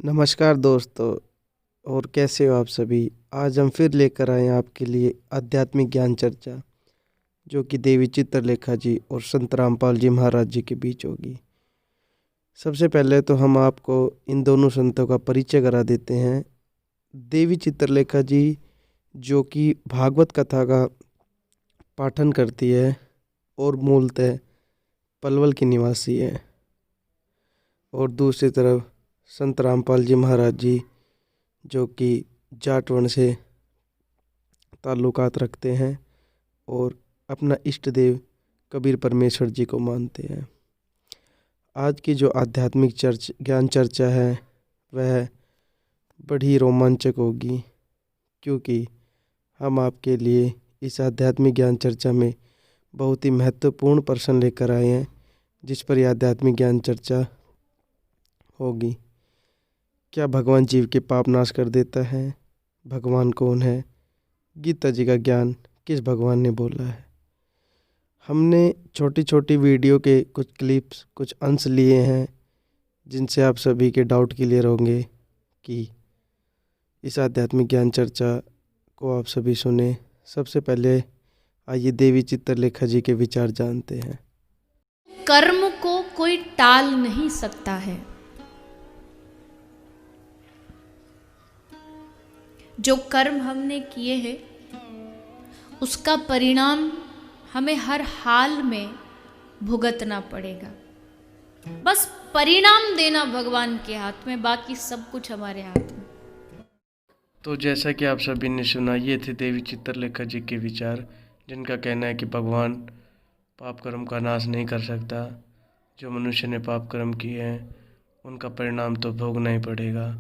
नमस्कार दोस्तों। और कैसे हो आप सभी। आज हम फिर लेकर आए हैं आपके लिए आध्यात्मिक ज्ञान चर्चा, जो कि देवी चित्रलेखा जी और संत रामपाल जी महाराज जी के बीच होगी। सबसे पहले तो हम आपको इन दोनों संतों का परिचय करा देते हैं। देवी चित्रलेखा जी, जो कि भागवत कथा का पाठन करती है और मूलतः पलवल की निवासी है। और दूसरी तरफ संत रामपाल जी महाराज जी, जो कि जाट वर्ण से ताल्लुकात रखते हैं और अपना इष्ट देव कबीर परमेश्वर जी को मानते हैं। आज की जो आध्यात्मिक ज्ञान चर्चा है वह बड़ी रोमांचक होगी, क्योंकि हम आपके लिए इस आध्यात्मिक ज्ञान चर्चा में बहुत ही महत्वपूर्ण प्रश्न लेकर आए हैं, जिस पर यह आध्यात्मिक ज्ञान चर्चा होगी। क्या भगवान जीव के पाप नाश कर देता है? भगवान कौन है? गीता जी का ज्ञान किस भगवान ने बोला है? हमने छोटी छोटी वीडियो के कुछ क्लिप्स, कुछ अंश लिए हैं, जिनसे आप सभी के डाउट क्लियर होंगे कि इस आध्यात्मिक ज्ञान चर्चा को आप सभी सुने। सबसे पहले आइए देवी चित्रलेखा जी के विचार जानते हैं। कर्म को कोई टाल नहीं सकता है। जो कर्म हमने किए हैं उसका परिणाम हमें हर हाल में भुगतना पड़ेगा। बस परिणाम देना भगवान के हाथ में, बाकी सब कुछ हमारे हाथ में। तो जैसा कि आप सभी ने सुना, ये थे देवी चित्रलेखा जी के विचार, जिनका कहना है कि भगवान पाप कर्म का नाश नहीं कर सकता। जो मनुष्य ने पाप कर्म किए हैं उनका परिणाम तो भोगना ही पड़ेगा।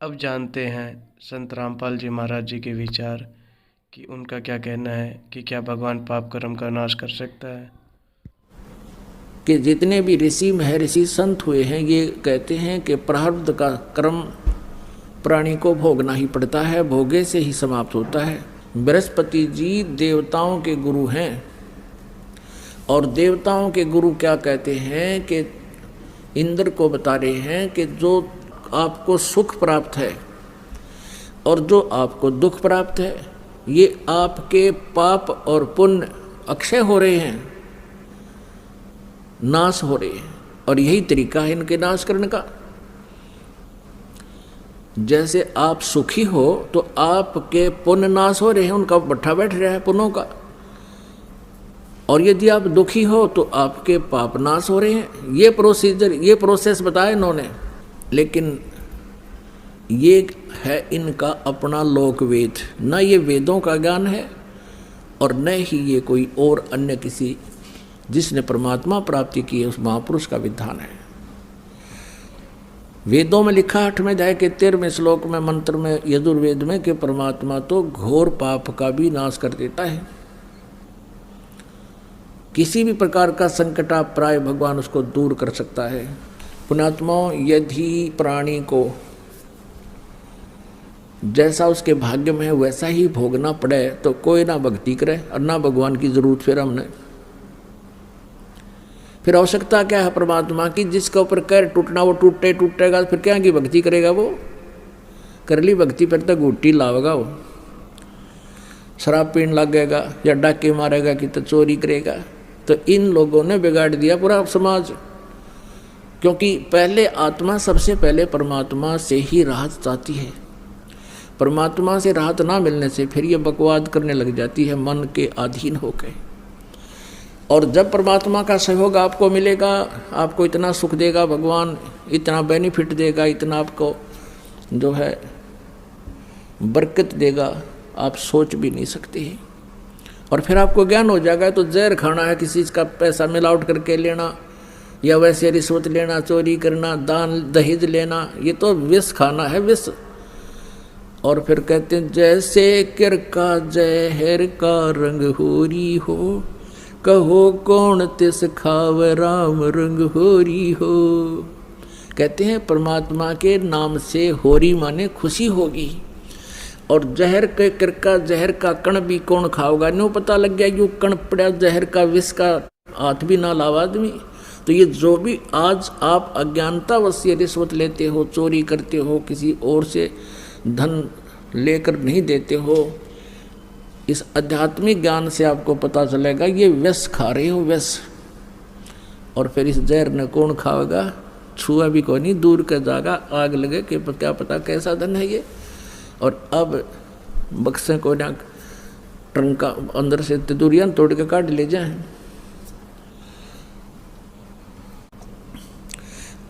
अब जानते हैं संत रामपाल जी महाराज जी के विचार, कि उनका क्या कहना है कि क्या भगवान पाप कर्म का नाश कर सकता है। कि जितने भी ऋषि महर्षि संत हुए हैं ये कहते हैं कि प्रारब्ध का कर्म प्राणी को भोगना ही पड़ता है, भोगे से ही समाप्त होता है। बृहस्पति जी देवताओं के गुरु हैं, और देवताओं के गुरु क्या कहते हैं कि इंद्र को बता रहे हैं कि जो आपको सुख प्राप्त है और जो आपको दुख प्राप्त है, ये आपके पाप और पुण्य अक्षय हो रहे हैं, नाश हो रहे हैं, और यही तरीका है इनके नाश करने का। जैसे आप सुखी हो तो आपके पुण्य नाश हो रहे हैं, उनका भट्ठा बैठ रहा है पुण्यों का, और यदि आप दुखी हो तो आपके पाप नाश हो रहे हैं। ये प्रोसीजर, ये प्रोसेस बताया इन्होंने। लेकिन ये है इनका अपना लोक वेद, न ये वेदों का ज्ञान है और न ही ये कोई और अन्य किसी जिसने परमात्मा प्राप्ति की है उस महापुरुष का विधान है। वेदों में लिखा 8वें अध्याय के 13वें श्लोक में, मंत्र में, यजुर्वेद में, कि परमात्मा तो घोर पाप का भी नाश कर देता है। किसी भी प्रकार का संकट आप प्राय भगवान उसको दूर कर सकता है। पुण्यात्माओं, यदि प्राणी को जैसा उसके भाग्य में है वैसा ही भोगना पड़े तो कोई ना भक्ति करे और ना भगवान की जरूरत फिर हमने। फिर आवश्यकता क्या है परमात्मा की? जिसके ऊपर कैर टूटना वो टूटेगा, फिर क्या की भक्ति करेगा? वो कर ली भक्ति फिर तक घुट्टी लावेगा, वो शराब पीने लगेगा या डाके मारेगा कि तो चोरी करेगा। तो इन लोगों ने बिगाड़ दिया पूरा समाज, क्योंकि पहले आत्मा सबसे पहले परमात्मा से ही राहत चाहती है। परमात्मा से राहत ना मिलने से फिर ये बकवाद करने लग जाती है मन के अधीन होकर। और जब परमात्मा का सहयोग आपको मिलेगा, आपको इतना सुख देगा भगवान, इतना बेनिफिट देगा, इतना आपको जो है बरकत देगा, आप सोच भी नहीं सकते हैं। और फिर आपको ज्ञान हो जाएगा तो जहर खाना है, किसी चीज़ का पैसा मिलावट करके लेना या वैसे रिश्वत लेना, चोरी करना, दान दहेज लेना, ये तो विष खाना है, विष। और फिर कहते हैं जैसे किर का जहर का रंग होरी हो, कहो कौन तिस खाव राम रंग होरी हो। कहते हैं परमात्मा के नाम से होरी माने खुशी होगी, और जहर के किर का जहर का कण भी कौन खाओगा? न्यू पता लग गया, यूँ कण पड़ा जहर का, विष का, हाथ भी ना लावा आदमी तो ये जो भी आज आप अज्ञानतावश ये रिश्वत लेते हो, चोरी करते हो, किसी और से धन लेकर नहीं देते हो, इस आध्यात्मिक ज्ञान से आपको पता चलेगा ये विष खा रहे हो, विष। और फिर इस जहर न कौन खाएगा, छुआ भी कोई नहीं, दूर का जागा, आग लगे कि क्या पता कैसा धन है ये। और अब बक्से को ना ट्रंका अंदर से तदूरियां तोड़ के काट ले जाए।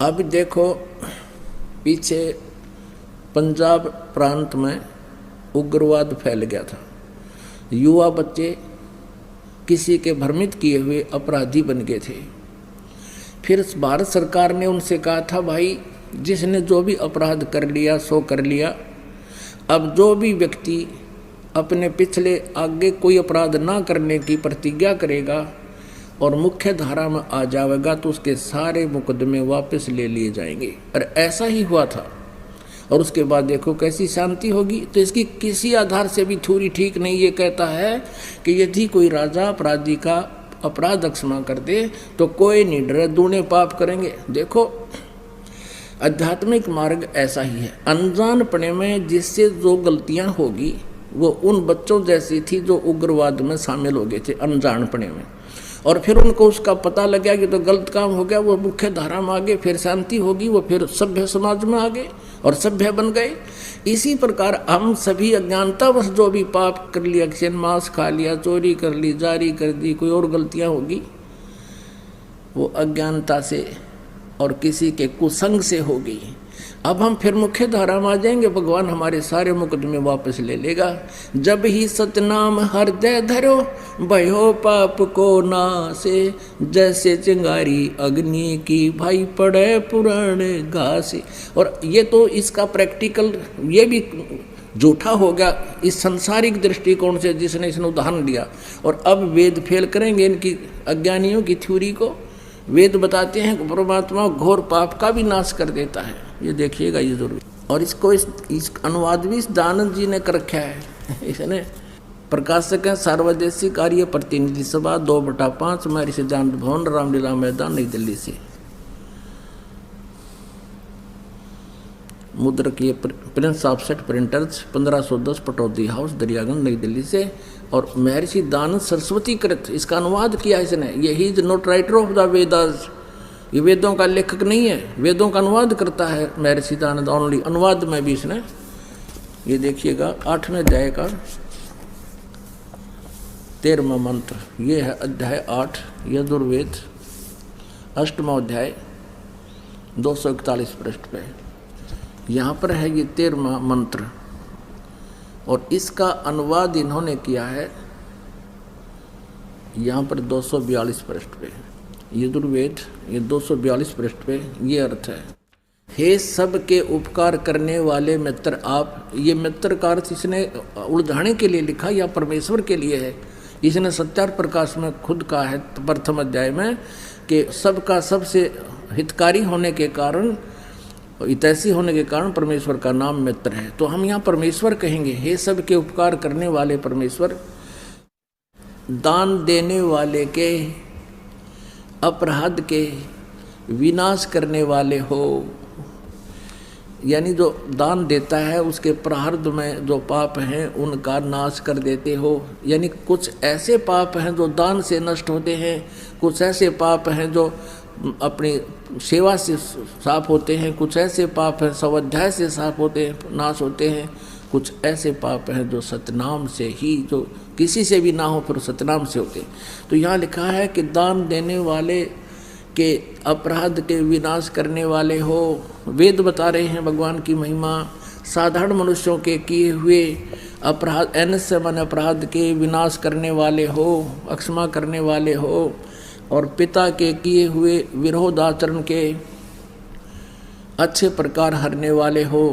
अब देखो पीछे पंजाब प्रांत में उग्रवाद फैल गया था, युवा बच्चे किसी के भ्रमित किए हुए अपराधी बन गए थे। फिर भारत सरकार ने उनसे कहा था, भाई जिसने जो भी अपराध कर लिया सो कर लिया, अब जो भी व्यक्ति अपने पिछले आगे कोई अपराध ना करने की प्रतिज्ञा करेगा और मुख्य धारा में आ जाएगा तो उसके सारे मुकदमे वापस ले लिए जाएंगे। और ऐसा ही हुआ था। और उसके बाद देखो कैसी शांति होगी। तो इसकी किसी आधार से भी थ्योरी ठीक नहीं। ये कहता है कि यदि कोई राजा अपराधी का अपराध क्षमा कर दे तो कोई नहीं डरे, दूने पाप करेंगे। देखो आध्यात्मिक मार्ग ऐसा ही है। अनजानपने में जिससे जो गलतियां होगी वो उन बच्चों जैसी थी जो उग्रवाद में शामिल हो गए थे अनजानपने में, और फिर उनको उसका पता लग गया कि तो गलत काम हो गया, वो मुख्य धारा में आ गए, फिर शांति होगी, वो फिर सभ्य समाज में आ गए और सभ्य बन गए। इसी प्रकार हम सभी अज्ञानतावश जो भी पाप कर लिया, किसी ने मांस खा लिया, चोरी कर ली, जारी कर दी, कोई और गलतियां होगी, वो अज्ञानता से और किसी के कुसंग से होगी। अब हम फिर मुख्य धारा में आ जाएंगे, भगवान हमारे सारे मुकदमे वापस ले लेगा। जब ही सतनाम हृदय धरो, भयो पाप को नासे, जैसे चिंगारी अग्नि की, भाई पड़े पुराने घासे। और ये तो इसका प्रैक्टिकल ये भी झूठा हो गया इस संसारिक दृष्टिकोण से जिसने इसने उदाहरण दिया। और अब वेद फेल करेंगे इनकी अज्ञानियों की थ्योरी को। वेद बताते हैं कि परमात्मा घोर पाप का भी नाश कर देता है, ये देखिएगा ये जरूर। और इसको इस अनुवाद भी इस दानंद जी ने कर रखा है। इसने प्रकाशक है सार्वदेशिक कार्य प्रतिनिधि सभा 2/5 महर्षि सिद्धांत भवन रामलीला मैदान नई दिल्ली से। मुद्रक ये Prince offset printers 1510 Pataudi house Daryaganj नई दिल्ली से। और महर्षि दानंद सरस्वती कृत इसका अनुवाद किया इसने। ये he is not writer of the Vedas, ये वेदों का लेखक नहीं है, वेदों का अनुवाद करता है महर्षि दानंद ओनली। अनुवाद में भी इसने ये देखिएगा 8वें अध्याय का 13वां मंत्र, ये है अध्याय 8 यजुर्वेद 8वां अध्याय 241 पृष्ठ पे। यहाँ पर है ये 13वां मंत्र और इसका अनुवाद इन्होंने किया है यहाँ पर 242 पृष्ठ पे। यजुर्वेद ये 242 पृष्ठ पे ये अर्थ है, हे सब के उपकार करने वाले मित्र आप। ये मित्र का अर्थ इसने उलझाने के लिए लिखा या परमेश्वर के लिए है। इसने सत्यार्थ प्रकाश में खुद कहा है प्रथम अध्याय में कि सबका सबसे हितकारी होने के कारण, हितैषी होने के कारण परमेश्वर का नाम मित्र है। तो हम यहाँ परमेश्वर कहेंगे, हे सब के उपकार करने वाले परमेश्वर, दान देने वाले के अपराध के विनाश करने वाले हो। यानी जो दान देता है उसके प्रारब्ध में जो पाप हैं उनका नाश कर देते हो। यानी कुछ ऐसे पाप हैं जो दान से नष्ट होते हैं, कुछ ऐसे पाप हैं जो अपनी सेवा से साफ होते हैं, कुछ ऐसे पाप हैं स्वाध्याय से साफ होते हैं, नाश होते हैं, कुछ ऐसे पाप हैं जो सतनाम से ही, जो किसी से भी ना हो फिर सतनाम से होते। तो यहाँ लिखा है कि दान देने वाले के अपराध के विनाश करने वाले हो। वेद बता रहे हैं भगवान की महिमा। साधारण मनुष्यों के किए हुए अपराध, एनस्य मन अपराध के विनाश करने वाले हो, अक्षमा करने वाले हो। और पिता के किए हुए विरोध आचरण के अच्छे प्रकार हरने वाले हो,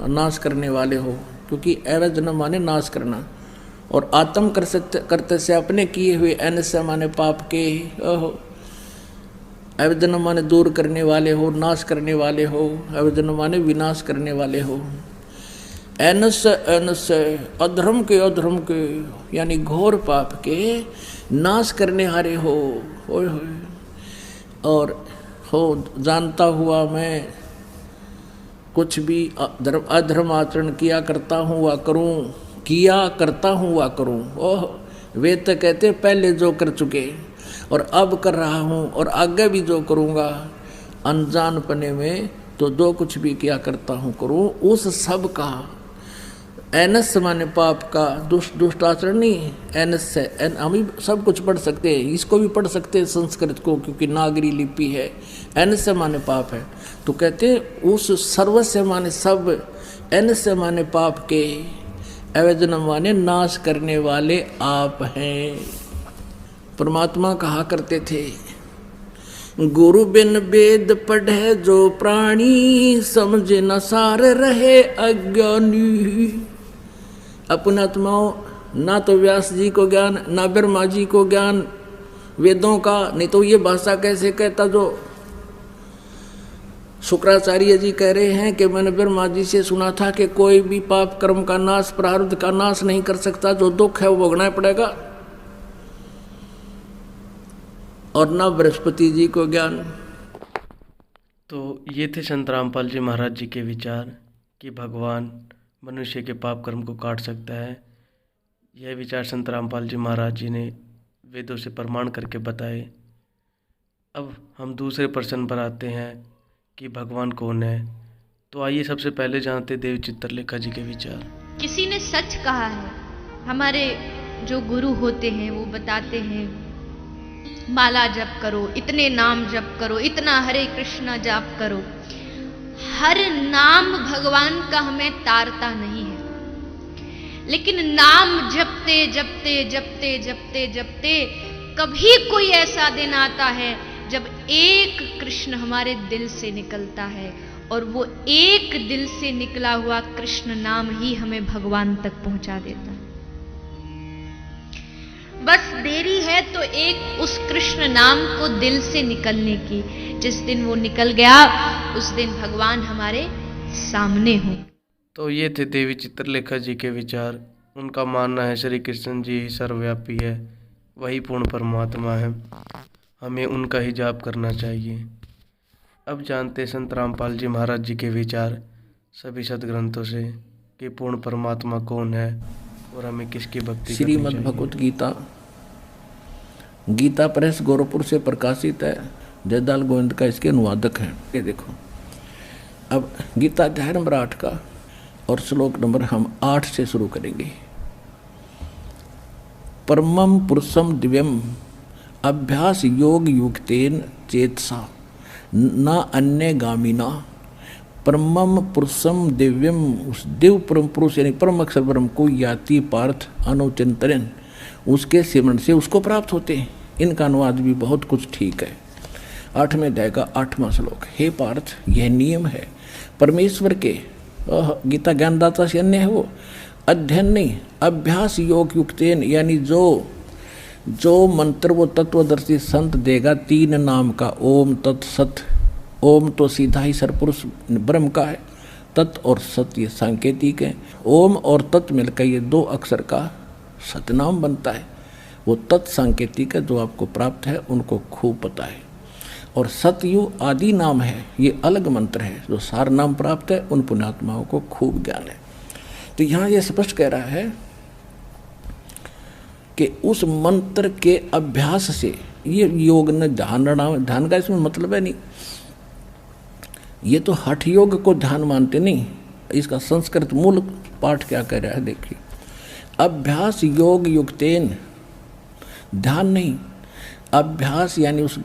नाश करने वाले हो। क्योंकि एवज न माने नाश करना, और आत्म करते से अपने किए हुए एनस्य माने पाप के अवजन माने दूर करने वाले हो, नाश करने वाले हो। अवजन माने विनाश करने वाले हो। एनस अधर्म के यानी घोर पाप के नाश करने हारे हो। और हो जानता हुआ मैं कुछ भी अधर्म आचरण किया करता हूँ वा करूँ। ओह, वे तो कहते पहले जो कर चुके और अब कर रहा हूँ और आगे भी जो करूँगा, अनजानपने में तो जो कुछ भी किया करता हूँ करूँ, उस सब का एनस माने पाप का, दुष्ट आचरण नहीं, एनस से हम भी सब कुछ पढ़ सकते हैं, इसको भी पढ़ सकते हैं संस्कृत को, क्योंकि नागरी लिपि है। एनस से माने पाप है, तो कहते हैं उस सर्व से माने सब, एनस से माने पाप के, अवैधनम माने नाश करने वाले आप हैं। परमात्मा कहा करते थे, गुरु बिन वेद पढ़े जो प्राणी, समझे न सार रहे अज्ञानी। अपने आत्माओं, ना तो व्यास जी को ज्ञान, ना ब्रह्मा जी को ज्ञान वेदों का, नहीं तो ये भाषा कैसे कहता जो शुक्राचार्य जी कह रहे हैं कि मैंने ब्रह्मा जी से सुना था कि कोई भी पाप कर्म का नाश, प्रारब्ध का नाश नहीं कर सकता, जो दुख है वो भोगना पड़ेगा। और ना बृहस्पति जी को ज्ञान। तो ये थे संत रामपाल जी महाराज जी के विचार कि भगवान मनुष्य के पाप कर्म को काट सकता है। यह विचार संत रामपाल जी महाराज जी ने वेदों से प्रमाण करके बताए। अब हम दूसरे प्रश्न पर आते हैं कि भगवान कौन है। तो आइए सबसे पहले जानते देवी चित्रलेखा जी के विचार। किसी ने सच कहा है, हमारे जो गुरु होते हैं वो बताते हैं माला जप करो, इतने नाम जप करो, इतना हरे कृष्णा जाप करो। हर नाम भगवान का हमें तारता नहीं है, लेकिन नाम जपते जपते जपते जपते जपते कभी कोई ऐसा दिन आता है जब एक कृष्ण हमारे दिल से निकलता है, और वो एक दिल से निकला हुआ कृष्ण नाम ही हमें भगवान तक पहुंचा देता है। बस देरी है तो एक उस कृष्ण नाम को दिल से निकलने की। जिस दिन वो निकल गया उस दिन भगवान हमारे सामने हो। तो ये थे देवी चित्रलेखा जी के विचार। उनका मानना है श्री कृष्ण जी ही सर्वव्यापी है, वही पूर्ण परमात्मा है, हमें उनका ही जाप करना चाहिए। अब जानते संत रामपाल जी महाराज जी के विचार सभी सदग्रंथों से कि पूर्ण परमात्मा कौन है और हमें किसकी भक्ति करनी चाहिए। श्रीमद् भगवत गीता, गीता प्रेस गोरखपुर से प्रकाशित है। जयदाल गोविंद का इसके अनुवादक हैं। ये देखो, अब गीता अध्याय नंबर 8 का और श्लोक नंबर हम 8 से शुरू करेंगे। परमं पुरुषम दिव्यम अभ्यास योग युक्तेन चेतसा न अन्य गामिना। परमम पुरुषम दिव्यम, उस दिव्य परम पुरुष यानी परम अक्षर ब्रह्म को याति पार्थ अनुचिंतन, उसके सिमरण से उसको प्राप्त होते हैं। इनका अनुवाद भी बहुत कुछ ठीक है। 8वें अध्याय का 8वां श्लोक। हे पार्थ, यह नियम है परमेश्वर के, गीता ज्ञानदाता से अन्य है वो, अध्ययन नहीं, अभ्यास योग युक्तेन, यानी जो मंत्र वो तत्वदर्शी संत देगा 3 नाम का, ओम तत् सत। ओम तो सीधा ही सरपुरुष ब्रह्म का है, तत् और सत ये सांकेतिक है। ओम और तत् मिलकर ये 2 अक्षर का सतनाम बनता है। वो तत् सांकेतिक है, जो आपको प्राप्त है उनको खूब पता है। और सतयु आदि नाम है, ये अलग मंत्र है। जो सार नाम प्राप्त है उन पुण्यात्माओं को खूब ज्ञान है। तो यहाँ ये स्पष्ट कह रहा है कि उस मंत्र के अभ्यास से, ये योग न ध्यान का इसमें मतलब है नहीं, ये तो हठ योग को ध्यान मानते नहीं। इसका संस्कृत मूल पाठ क्या कह रहा है देखिए, अभ्यास योग युक्तेन, ध्यान नहीं, अभ्यास यानी उस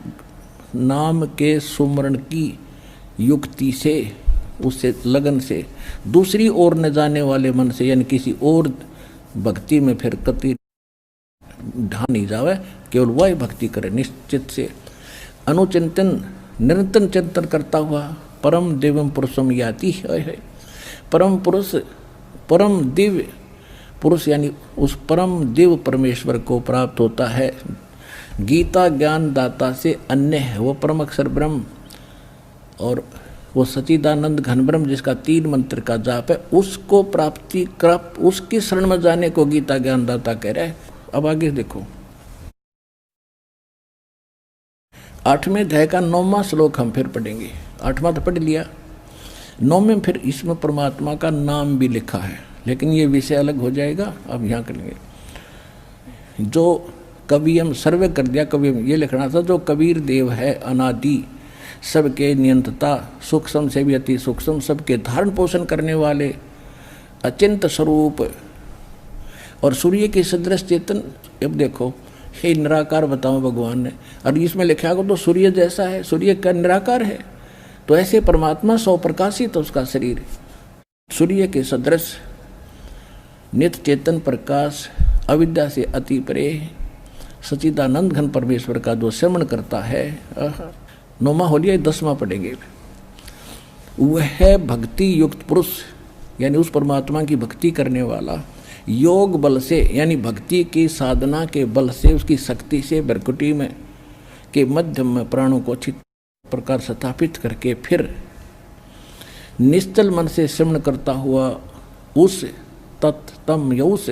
नाम के सुमरण की युक्ति से, उससे लगन से, दूसरी ओर न जाने वाले मन से, यानी किसी और भक्ति में फिर कति ध्यान नहीं जावे, केवल वही भक्ति करे निश्चित से। अनुचिंतन, निरंतर चिंतन करता हुआ परम दिव्यम पुरुषम याति है। परम पुरुष, परम दिव्य पुरुष यानी उस परम दिव्य परमेश्वर को प्राप्त होता है। गीता ज्ञान दाता से अन्य है वो परम अक्षर ब्रह्म, और वो सच्चिदानंद घन ब्रह्म जिसका 3 मंत्र का जाप है, उसको प्राप्ति कर, उसकी शरण में जाने को गीता ज्ञान दाता कह रहा है। अब आगे देखो, 8वें अध्याय का 9वां श्लोक हम फिर पढ़ेंगे। 8वां तो पढ़ लिया, 9वें फिर इसमें परमात्मा का नाम भी लिखा है, लेकिन ये विषय अलग हो जाएगा, अब यहाँ करेंगे। जो कवि हम सर्वे कर दिया, कवि ये लिखना था, जो कबीर देव है अनादि, सबके नियंत्रता, सूक्ष्म से भी अति सूक्ष्म, सबके धारण पोषण करने वाले, अचिंत स्वरूप और सूर्य के सदृश चेतन। अब देखो, हे निराकार बताओ भगवान ने, और इसमें लिखा हो तो सूर्य जैसा है, सूर्य का निराकार है, तो ऐसे परमात्मा सौ प्रकाशित उसका शरीर, सूर्य के सदृश नित्य चेतन प्रकाश, अविद्या से अति परे, सच्चिदानंद घन परमेश्वर का जो श्रवण करता है। 9वां हो लिया, 10वां पढ़ेंगे। वह भक्ति युक्त पुरुष, यानी उस परमात्मा की भक्ति करने वाला, योग बल से, यानी भक्ति की साधना के बल से, उसकी शक्ति से भ्रकुटी में के मध्यम में प्राणों को अच्छी प्रकार स्थापित करके फिर निश्चल मन से श्रवण करता हुआ उस तत्तम या उस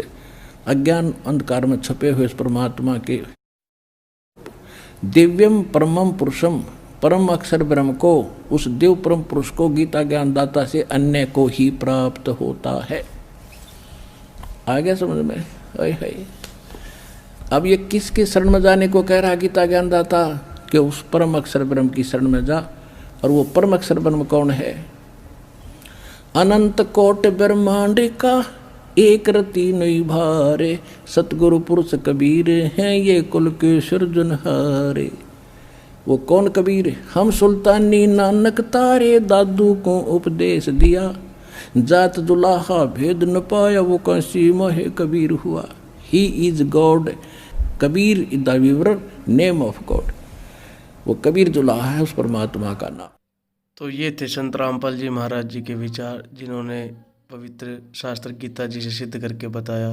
अज्ञान अंधकार में छुपे हुए उस परमात्मा के दिव्यम परमम पुरुषम, परम अक्षर ब्रह्म को, उस देव परम पुरुष को गीता ज्ञान दाता से अन्य को ही प्राप्त होता है। आ गया समझ में? है। अब ये किसके शरण में जाने को कह रहा गीता ज्ञान दाता? कि उस परम अक्षर ब्रह्म की शरण में जा। और वो परम अक्षर ब्रह्म कौन है? अनंत कोट ब्रह्मांड का एक रति नहीं भारे, सतगुरु पुरुष कबीर हैं ये कुल के सृजनहारे। वो कौन कबीर? हम सुल्तानी नानक तारे, दादू को उपदेश दिया, जात दुलाहा भेद न पाया, वो कैसी मोहे कबीर हुआ। He is God, Kabir is the weaver name of God. वो कबीर दुलाहा है उस परमात्मा का नाम। तो ये थे संत रामपाल जी महाराज जी के विचार, जिन्होंने पवित्र शास्त्र गीता जी से सिद्ध करके बताया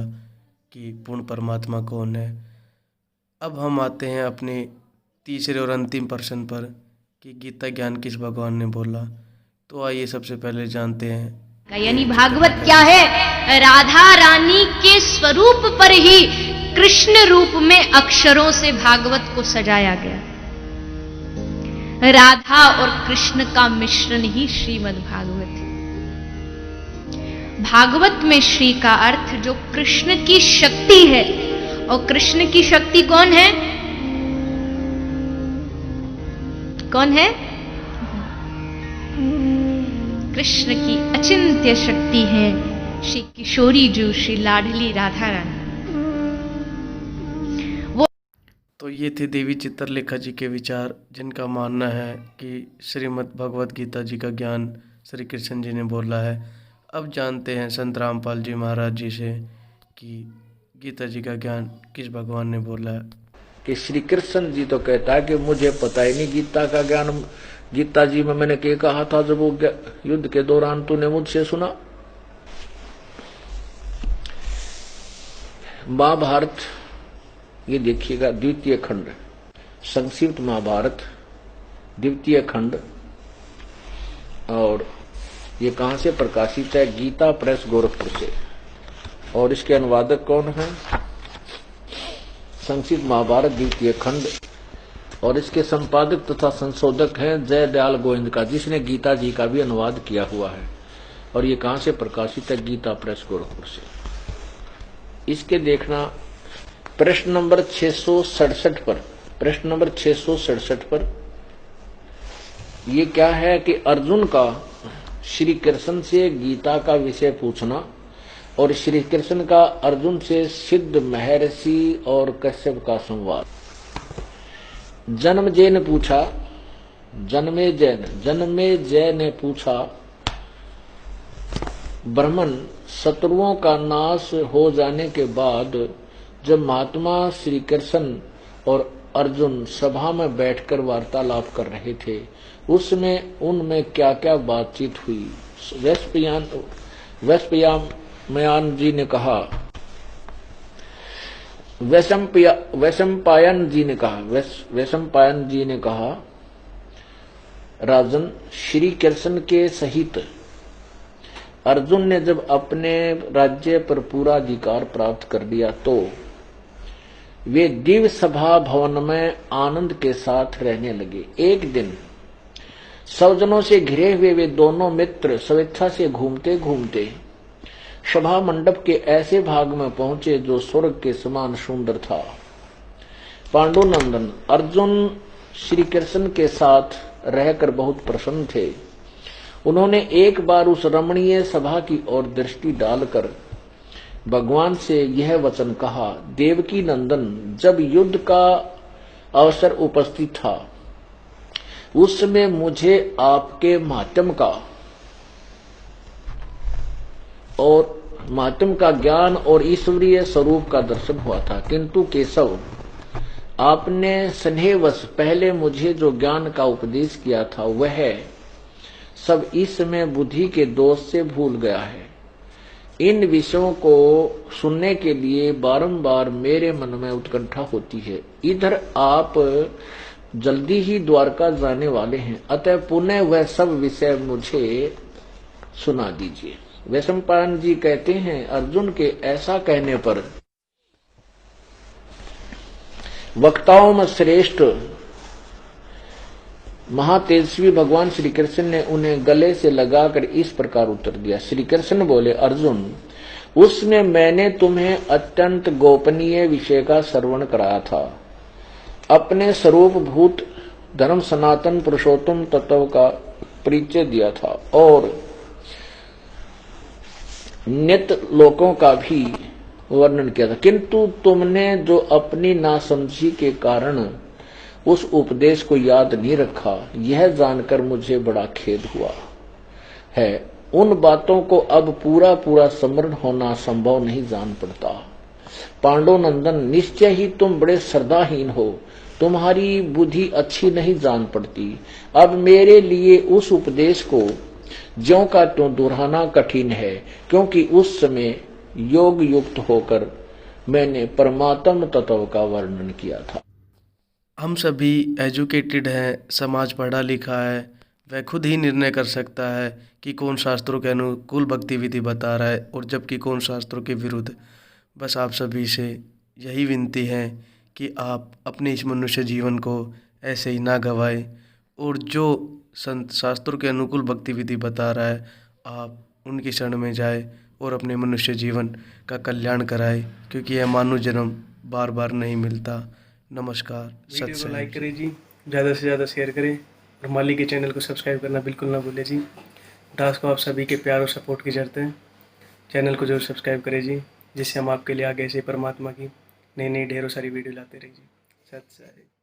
कि पूर्ण परमात्मा कौन है। अब हम आते हैं अपने तीसरे और अंतिम प्रश्न पर कि गीता ज्ञान किस भगवान ने बोला। तो आइए सबसे पहले जानते हैं, यानी भागवत क्या है? राधा रानी के स्वरूप पर ही कृष्ण रूप में अक्षरों से भागवत को सजाया गया। राधा और कृष्ण का मिश्रण ही श्रीमद् भागवत है। भागवत में श्री का अर्थ जो कृष्ण की शक्ति है, और कृष्ण की शक्ति कौन है? कौन है? कृष्ण की अचिंत्य शक्ति है श्री किशोरी जी, श्री लाडली राधा रानी। तो ये थे देवी चित्रलेखा जी के विचार, जिनका मानना है कि श्रीमद् भगवत गीता जी का ज्ञान श्री कृष्ण जी ने बोला है। अब जानते हैं संत रामपाल जी महाराज जी से कि गीता जी का ज्ञान किस भगवान ने बोला है। कि श्री कृष्ण जी तो कहता है कि मुझे पता ही नहीं गीता का ज्ञान। गीता जी में मैंने क्या कहा था जब वो युद्ध के दौरान तूने मुझसे सुना? महाभारत ये देखिएगा, द्वितीय खंड, संक्षिप्त महाभारत द्वितीय खंड। और ये कहां से प्रकाशित है? गीता प्रेस गोरखपुर से। और इसके अनुवादक कौन है? संक्षिप्त महाभारत द्वितीय खंड। और इसके संपादक तथा संशोधक हैं जय दयाल गोविंद का, जिसने गीता जी का भी अनुवाद किया हुआ है। और ये कहां से प्रकाशित है? गीता प्रेस गोरखपुर से। इसके देखना प्रश्न नंबर 667 पर, प्रश्न नंबर 667 पर ये क्या है कि अर्जुन का श्री कृष्ण से गीता का विषय पूछना, और श्री कृष्ण का अर्जुन से सिद्ध महर्षि और कश्यप का संवाद। जन्मेजय ने पूछा, जन्मेजय ने पूछा, ब्राह्मण शत्रुओं का नाश हो जाने के बाद जब महात्मा श्री कृष्ण और अर्जुन सभा में बैठकर वार्तालाप कर रहे थे, उसमें उनमें क्या क्या बातचीत हुई? वैशंपायन जी ने कहा, वैशंपायन जी ने कहा, राजन, श्री कृष्ण के सहित अर्जुन ने जब अपने राज्य पर पूरा अधिकार प्राप्त कर लिया तो वे दिव्य सभा भवन में आनंद के साथ रहने लगे। एक दिन स्वजनों से घिरे हुए वे दोनों मित्र स्वेच्छा से घूमते घूमते सभा मंडप के ऐसे भाग में पहुंचे जो स्वर्ग के समान सुंदर था। पांडुनंदन अर्जुन श्री कृष्ण के साथ रहकर बहुत प्रसन्न थे। उन्होंने एक बार उस रमणीय सभा की ओर दृष्टि डालकर भगवान से यह वचन कहा, देवकी नंदन, जब युद्ध का अवसर उपस्थित था उस समय मुझे आपके महात्म का ज्ञान और ईश्वरीय स्वरूप का दर्शन हुआ था, किंतु केशव, आपने स्नेहवश पहले मुझे जो ज्ञान का उपदेश किया था वह सब इस समय बुद्धि के दोष से भूल गया है। इन विषयों को सुनने के लिए बारंबार मेरे मन में उत्कंठा होती है। इधर आप जल्दी ही द्वारका जाने वाले हैं, अतः पुनः वह सब विषय मुझे सुना दीजिए। वैशंपायन जी कहते हैं, अर्जुन के ऐसा कहने पर वक्ताओं में श्रेष्ठ महातेजस्वी भगवान श्री कृष्ण ने उन्हें गले से लगाकर इस प्रकार उत्तर दिया। श्री कृष्ण बोले, अर्जुन, उसमें मैंने तुम्हें अत्यंत गोपनीय विषय का श्रवण कराया था। अपने स्वरूप भूत धर्म सनातन पुरुषोत्तम तत्व का परिचय दिया था और नित्य लोकों का भी वर्णन किया था, किंतु तुमने जो अपनी नासमझी के कारण उस उपदेश को याद नहीं रखा, यह जानकर मुझे बड़ा खेद हुआ है। उन बातों को अब पूरा पूरा स्मरण होना संभव नहीं जान पड़ता। पांडुनंदन, निश्चय ही तुम बड़े श्रद्धाहीन हो, तुम्हारी बुद्धि अच्छी नहीं जान पड़ती। अब मेरे लिए उस उपदेश को ज्यों का त्यों दोहराना कठिन है, क्योंकि उस समय योग युक्त होकर मैंने परमात्म तत्व का वर्णन किया था। हम सभी एजुकेटेड हैं, समाज पढ़ा लिखा है, वह खुद ही निर्णय कर सकता है कि कौन शास्त्रों के अनुकूल भक्ति विधि बता रहा है और जबकि कौन शास्त्रों के विरुद्ध। बस आप सभी से यही विनती है कि आप अपने इस मनुष्य जीवन को ऐसे ही ना गवाएं और जो संत शास्त्रों के अनुकूल भक्ति विधि बता रहा है आप उनकी शरण में जाए और अपने मनुष्य जीवन का कल्याण कराए, क्योंकि यह मानव जन्म बार बार नहीं मिलता। नमस्कार। वीडियो को लाइक करें जी, ज़्यादा से ज़्यादा शेयर करें और माली के चैनल को सब्सक्राइब करना बिल्कुल ना भूलें जी। दास को आप सभी के प्यार और सपोर्ट की जरूरत है। चैनल को जरूर सब्सक्राइब करें जी, जिससे हम आपके लिए आगे ऐसे परमात्मा की नई नई ढेरों सारी वीडियो लाते रहे जी। सत श्री अकाल।